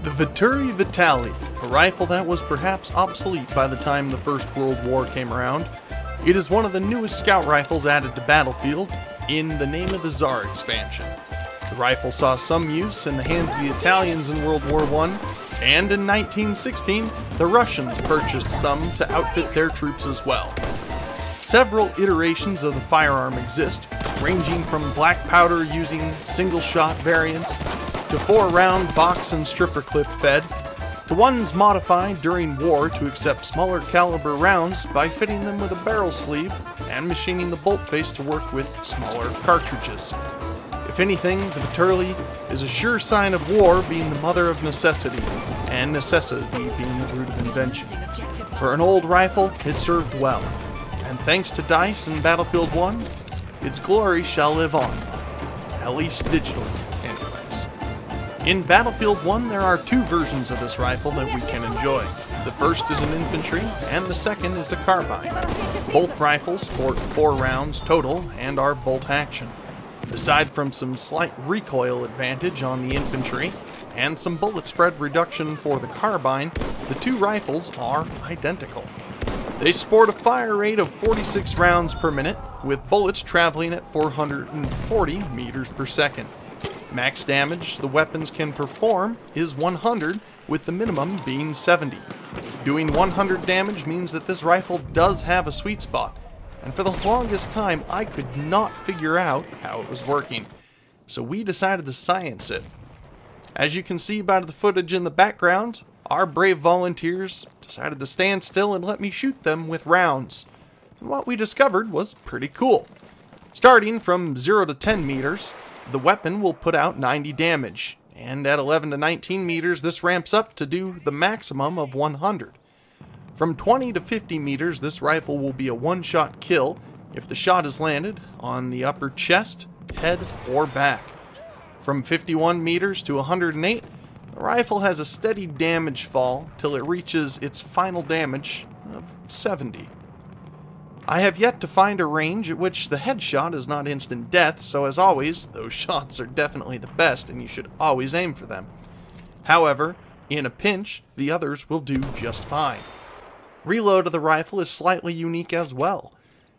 The Vetterli Vitali, a rifle that was perhaps obsolete by the time the First World War came around. It is one of the newest scout rifles added to Battlefield in the Name of the Tsar expansion. The rifle saw some use in the hands of the Italians in World War I, and in 1916, the Russians purchased some to outfit their troops as well. Several iterations of the firearm exist, ranging from black powder using single-shot variants, to 4-round box and stripper clip fed, to ones modified during war to accept smaller caliber rounds by fitting them with a barrel sleeve and machining the bolt face to work with smaller cartridges. If anything, the Vetterli is a sure sign of war being the mother of necessity, and necessity being the root of invention. For an old rifle, it served well, and thanks to DICE and Battlefield 1, its glory shall live on, at least digitally. In Battlefield 1, there are two versions of this rifle that we can enjoy. The first is an infantry, and the second is a carbine. Both rifles sport 4 rounds total and are bolt action. Aside from some slight recoil advantage on the infantry, and some bullet spread reduction for the carbine, the two rifles are identical. They sport a fire rate of 46 rounds per minute, with bullets traveling at 440 meters per second. Max damage the weapons can perform is 100, with the minimum being 70. Doing 100 damage means that this rifle does have a sweet spot, and for the longest time I could not figure out how it was working. So we decided to science it. As you can see by the footage in the background, our brave volunteers decided to stand still and let me shoot them with rounds. And what we discovered was pretty cool. Starting from 0 to 10 meters, the weapon will put out 90 damage, and at 11 to 19 meters this ramps up to do the maximum of 100. From 20 to 50 meters this rifle will be a one-shot kill if the shot is landed on the upper chest, head, or back. From 51 meters to 108, the rifle has a steady damage fall till it reaches its final damage of 70. I have yet to find a range at which the headshot is not instant death, so as always, those shots are definitely the best and you should always aim for them. However, in a pinch, the others will do just fine. Reload of the rifle is slightly unique as well.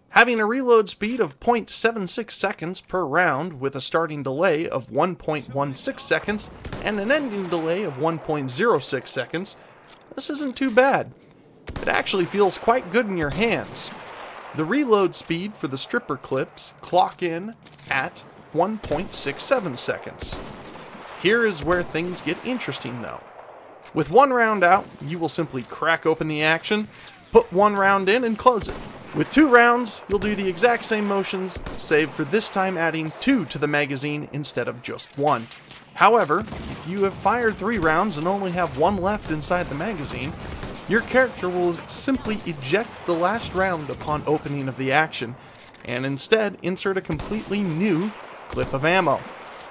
Having a reload speed of 0.76 seconds per round with a starting delay of 1.16 seconds and an ending delay of 1.06 seconds, this isn't too bad. It actually feels quite good in your hands. The reload speed for the stripper clips clock in at 1.67 seconds. Here is where things get interesting though. With one round out, you will simply crack open the action, put one round in and close it. With 2 rounds, you'll do the exact same motions, save for this time adding 2 to the magazine instead of just 1. However, if you have fired 3 rounds and only have 1 left inside the magazine, your character will simply eject the last round upon opening of the action, and instead insert a completely new clip of ammo.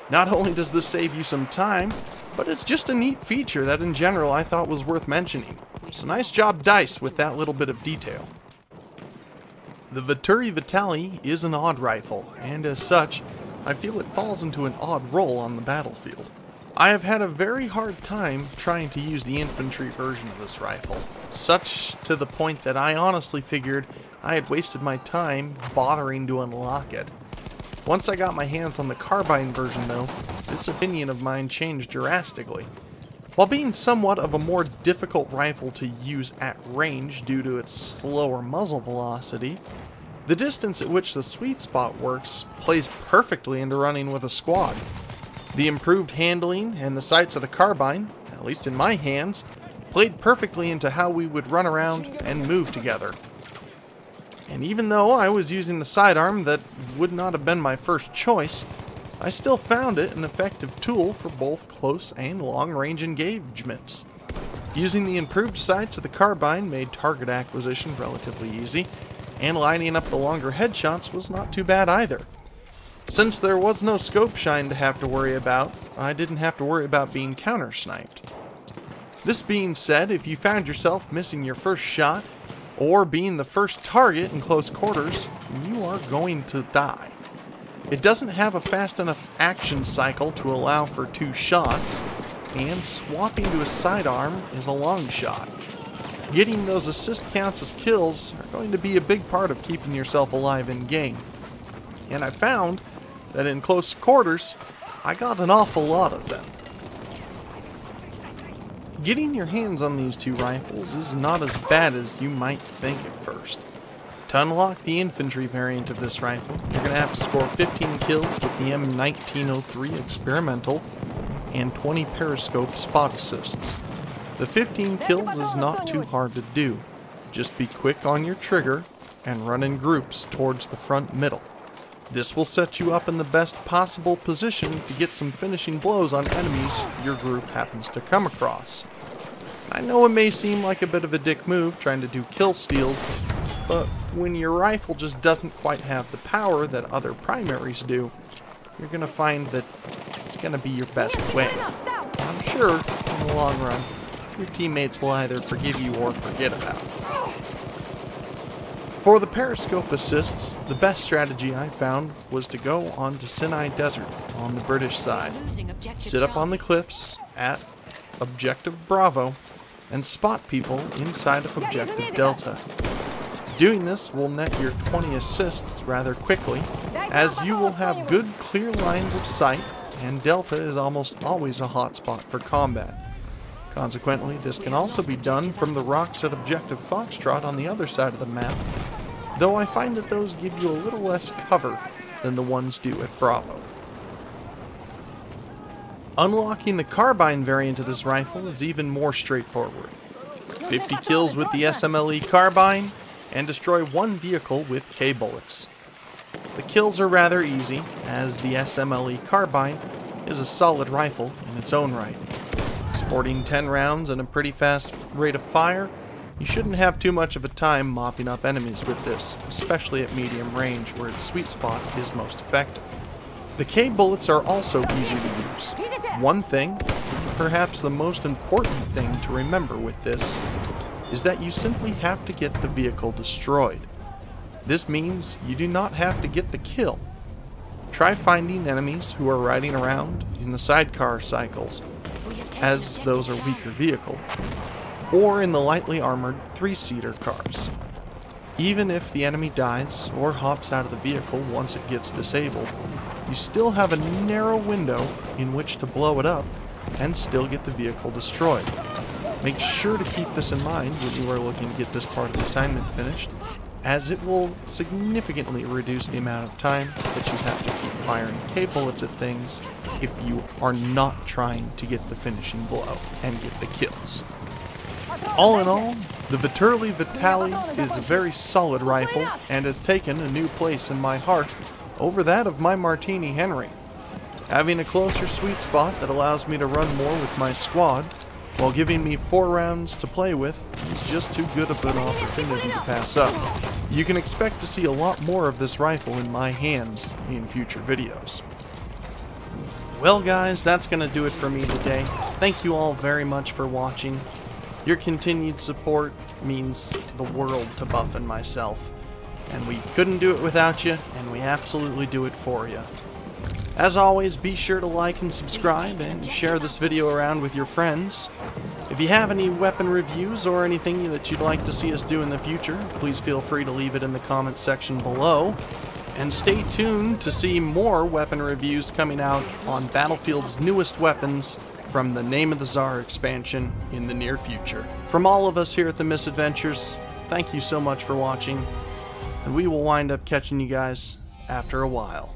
Not only does this save you some time, but it's just a neat feature that in general I thought was worth mentioning. So nice job DICE with that little bit of detail. The Vetterli Vitali is an odd rifle, and as such, I feel it falls into an odd role on the battlefield. I have had a very hard time trying to use the infantry version of this rifle, such to the point that I honestly figured I had wasted my time bothering to unlock it. Once I got my hands on the carbine version though, this opinion of mine changed drastically. While being somewhat of a more difficult rifle to use at range due to its slower muzzle velocity, the distance at which the sweet spot works plays perfectly into running with a squad. The improved handling and the sights of the carbine, at least in my hands, played perfectly into how we would run around and move together. And even though I was using the sidearm that would not have been my first choice, I still found it an effective tool for both close and long-range engagements. Using the improved sights of the carbine made target acquisition relatively easy, and lining up the longer headshots was not too bad either. Since there was no scope shine to have to worry about, I didn't have to worry about being counter-sniped. This being said, if you found yourself missing your first shot, or being the first target in close quarters, you are going to die. It doesn't have a fast enough action cycle to allow for 2 shots, and swapping to a sidearm is a long shot. Getting those assist counts as kills are going to be a big part of keeping yourself alive in game. And I found that in close quarters, I got an awful lot of them. Getting your hands on these two rifles is not as bad as you might think at first. To unlock the infantry variant of this rifle, you're going to have to score 15 kills with the M1903 experimental and 20 periscope spot assists. The 15 kills is not too hard to do. Just be quick on your trigger and run in groups towards the front middle. This will set you up in the best possible position to get some finishing blows on enemies your group happens to come across. I know it may seem like a bit of a dick move trying to do kill steals, but when your rifle just doesn't quite have the power that other primaries do, you're going to find that it's going to be your best way. I'm sure, in the long run, your teammates will either forgive you or forget about it. For the periscope assists, the best strategy I found was to go on to Sinai Desert on the British side. Sit up on the cliffs at Objective Bravo and spot people inside of Objective Delta. Doing this will net your 20 assists rather quickly, as you will have good clear lines of sight, and Delta is almost always a hotspot for combat. Consequently, this can also be done from the rocks at Objective Foxtrot on the other side of the map, though I find that those give you a little less cover than the ones do at Bravo. Unlocking the carbine variant of this rifle is even more straightforward. 50 kills with the SMLE carbine, and destroy one vehicle with K-bullets. The kills are rather easy, as the SMLE carbine is a solid rifle in its own right. Sporting 10 rounds and a pretty fast rate of fire, you shouldn't have too much of a time mopping up enemies with this, especially at medium range where its sweet spot is most effective. The K-bullets are also easy to use. One thing, perhaps the most important thing to remember with this, is that you simply have to get the vehicle destroyed. This means you do not have to get the kill. Try finding enemies who are riding around in the sidecar cycles, as those are weaker vehicles, or in the lightly armored 3-seater cars. Even if the enemy dies or hops out of the vehicle once it gets disabled, you still have a narrow window in which to blow it up and still get the vehicle destroyed. Make sure to keep this in mind when you are looking to get this part of the assignment finished, as it will significantly reduce the amount of time that you have to keep firing K-bullets at things if you are not trying to get the finishing blow and get the kills. All in all, the Vetterli Vitali is a very solid rifle and has taken a new place in my heart over that of my Martini Henry. Having a closer sweet spot that allows me to run more with my squad, while giving me 4 rounds to play with, is just too good of an opportunity to pass up. You can expect to see a lot more of this rifle in my hands in future videos. Well guys, that's going to do it for me today. Thank you all very much for watching. Your continued support means the world to Buff and myself. And we couldn't do it without you, and we absolutely do it for you. As always, be sure to like and subscribe and share this video around with your friends. If you have any weapon reviews or anything that you'd like to see us do in the future, please feel free to leave it in the comments section below. And stay tuned to see more weapon reviews coming out on Battlefield's newest weapons from the Name of the Tsar expansion in the near future. From all of us here at the Misadventures, thank you so much for watching, and we will wind up catching you guys after a while.